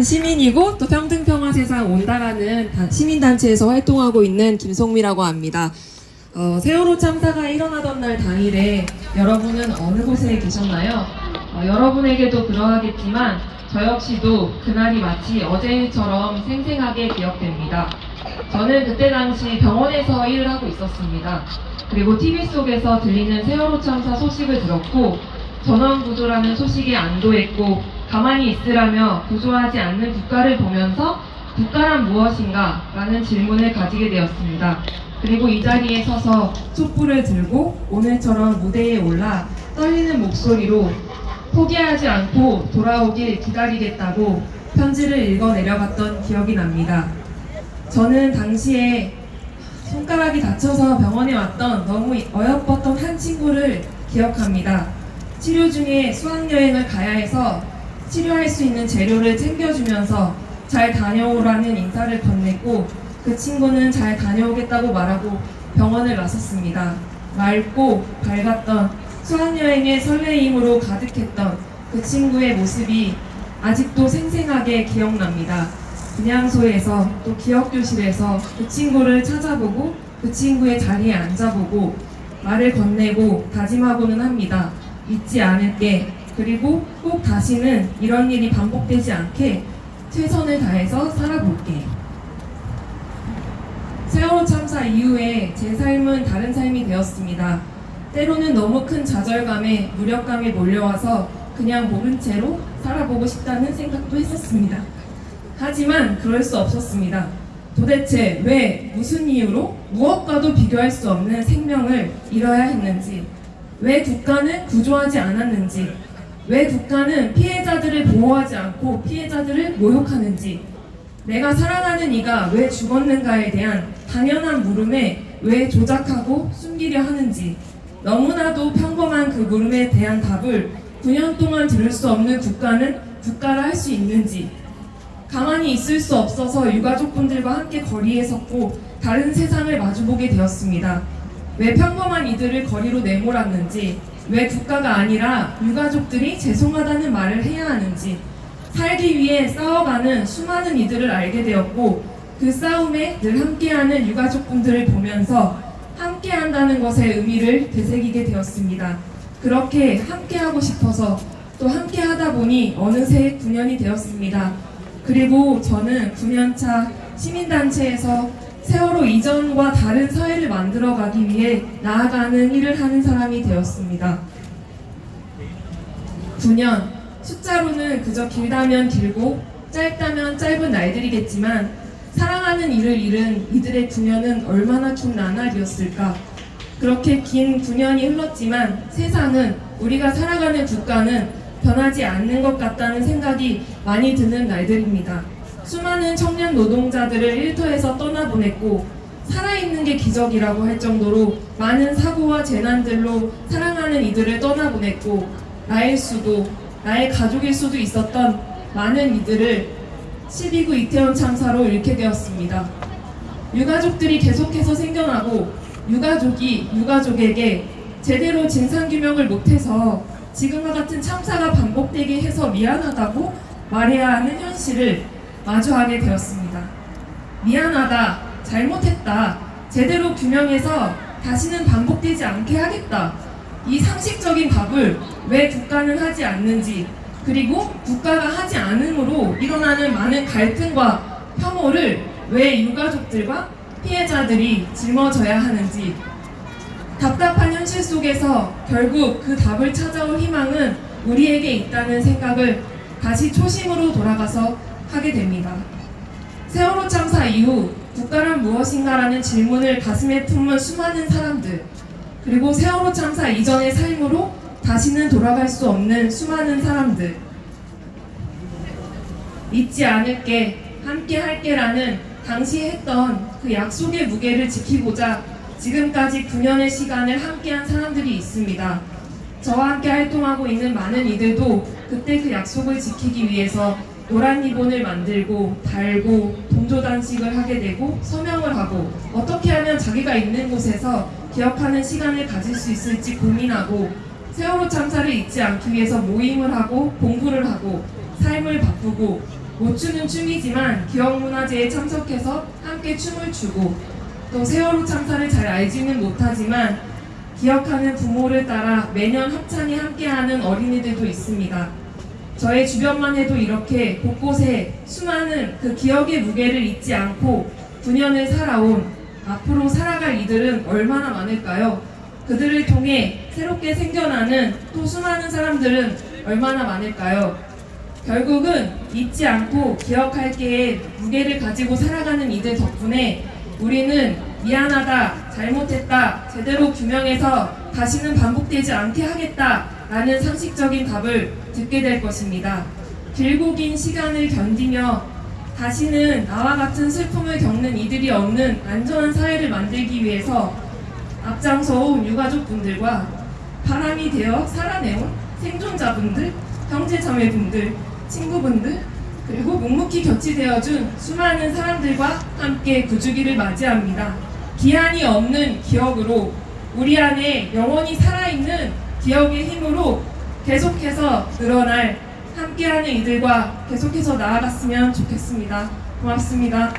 시민이고 또 평등평화세상 온다라는 시민단체에서 활동하고 있는 김송미라고 합니다. 세월호 참사가 일어나던 날 당일에 여러분은 어느 곳에 계셨나요? 여러분에게도 그러하겠지만 저 역시도 그날이 마치 어제처럼 생생하게 기억됩니다. 저는 그때 당시 병원에서 일을 하고 있었습니다. 그리고 TV 속에서 들리는 세월호 참사 소식을 들었고 전원구조라는 소식에 안도했고 가만히 있으라며 구조하지 않는 국가를 보면서 국가란 무엇인가? 라는 질문을 가지게 되었습니다. 그리고 이 자리에 서서 촛불을 들고 오늘처럼 무대에 올라 떨리는 목소리로 포기하지 않고 돌아오길 기다리겠다고 편지를 읽어 내려갔던 기억이 납니다. 저는 당시에 손가락이 다쳐서 병원에 왔던 너무 어여뻤던 한 친구를 기억합니다. 치료 중에 수학여행을 가야 해서 치료할 수 있는 재료를 챙겨주면서 잘 다녀오라는 인사를 건넸고 그 친구는 잘 다녀오겠다고 말하고 병원을 나섰습니다. 맑고 밝았던 수학여행의 설레임으로 가득했던 그 친구의 모습이 아직도 생생하게 기억납니다. 분향소에서 또 기억교실에서 그 친구를 찾아보고 그 친구의 자리에 앉아보고 말을 건네고 다짐하고는 합니다. 잊지 않을게. 그리고 꼭 다시는 이런 일이 반복되지 않게 최선을 다해서 살아볼게. 세월호 참사 이후에 제 삶은 다른 삶이 되었습니다. 때로는 너무 큰 좌절감에 무력감이 몰려와서 그냥 모른 채로 살아보고 싶다는 생각도 했었습니다. 하지만 그럴 수 없었습니다. 도대체 왜, 무슨 이유로 무엇과도 비교할 수 없는 생명을 잃어야 했는지, 왜 국가는 구조하지 않았는지, 왜 국가는 피해자들을 보호하지 않고 피해자들을 모욕하는지, 내가 사랑하는 이가 왜 죽었는가에 대한 당연한 물음에 왜 조작하고 숨기려 하는지, 너무나도 평범한 그 물음에 대한 답을 9년 동안 들을 수 없는 국가는 국가라 할 수 있는지, 가만히 있을 수 없어서 유가족분들과 함께 거리에 섰고 다른 세상을 마주보게 되었습니다. 왜 평범한 이들을 거리로 내몰았는지, 왜 국가가 아니라 유가족들이 죄송하다는 말을 해야 하는지, 살기 위해 싸워가는 수많은 이들을 알게 되었고 그 싸움에 늘 함께하는 유가족분들을 보면서 함께한다는 것의 의미를 되새기게 되었습니다. 그렇게 함께하고 싶어서 또 함께하다 보니 어느새 9년이 되었습니다. 그리고 저는 9년차 시민단체에서 세월호 이전과 다른 사회를 만들어가기 위해 나아가는 일을 하는 사람이 되었습니다. 9년, 숫자로는 그저 길다면 길고 짧다면 짧은 날들이겠지만 사랑하는 이를 잃은 이들의 9년은 얼마나 긴 나날이었을까. 그렇게 긴 9년이 흘렀지만 세상은, 우리가 살아가는 국가는 변하지 않는 것 같다는 생각이 많이 드는 날들입니다. 수많은 청년 노동자들을 일터에서 떠나보냈고 살아있는 게 기적이라고 할 정도로 많은 사고와 재난들로 사랑하는 이들을 떠나보냈고 나일 수도, 나의 가족일 수도 있었던 많은 이들을 12구 이태원 참사로 잃게 되었습니다. 유가족들이 계속해서 생겨나고 유가족이 유가족에게 제대로 진상규명을 못해서 지금과 같은 참사가 반복되게 해서 미안하다고 말해야 하는 현실을 마주하게 되었습니다. 미안하다, 잘못했다, 제대로 규명해서 다시는 반복되지 않게 하겠다. 이 상식적인 답을 왜 국가는 하지 않는지, 그리고 국가가 하지 않음으로 일어나는 많은 갈등과 혐오를 왜 유가족들과 피해자들이 짊어져야 하는지, 답답한 현실 속에서 결국 그 답을 찾아올 희망은 우리에게 있다는 생각을 다시 초심으로 돌아가서 하게 됩니다. 세월호 참사 이후 국가란 무엇인가라는 질문을 가슴에 품은 수많은 사람들, 그리고 세월호 참사 이전의 삶으로 다시는 돌아갈 수 없는 수많은 사람들, 잊지 않을게, 함께 할게라는 당시 했던 그 약속의 무게를 지키고자 지금까지 9년의 시간을 함께한 사람들이 있습니다. 저와 함께 활동하고 있는 많은 이들도 그때 그 약속을 지키기 위해서 노란 리본을 만들고 달고 동조단식을 하게 되고 서명을 하고 어떻게 하면 자기가 있는 곳에서 기억하는 시간을 가질 수 있을지 고민하고 세월호 참사를 잊지 않기 위해서 모임을 하고 공부를 하고 삶을 바꾸고 못 추는 춤이지만 기억문화제에 참석해서 함께 춤을 추고 또 세월호 참사를 잘 알지는 못하지만 기억하는 부모를 따라 매년 합창에 함께하는 어린이들도 있습니다. 저의 주변만 해도 이렇게 곳곳에 수많은 그 기억의 무게를 잊지 않고 9년을 살아온 앞으로 살아갈 이들은 얼마나 많을까요? 그들을 통해 새롭게 생겨나는 또 수많은 사람들은 얼마나 많을까요? 결국은 잊지 않고 기억할게에 무게를 가지고 살아가는 이들 덕분에 우리는 미안하다, 잘못했다, 제대로 규명해서 다시는 반복되지 않게 하겠다 라는 상식적인 답을 듣게 될 것입니다. 길고 긴 시간을 견디며 다시는 나와 같은 슬픔을 겪는 이들이 없는 안전한 사회를 만들기 위해서 앞장서온 유가족분들과 바람이 되어 살아내온 생존자분들, 형제자매분들, 친구분들, 그리고 묵묵히 곁이 되어준 수많은 사람들과 함께 9주기를 맞이합니다. 기한이 없는 기억으로 우리 안에 영원히 살아있는 기억의 힘으로 계속해서 늘어날 함께하는 이들과 계속해서 나아갔으면 좋겠습니다. 고맙습니다.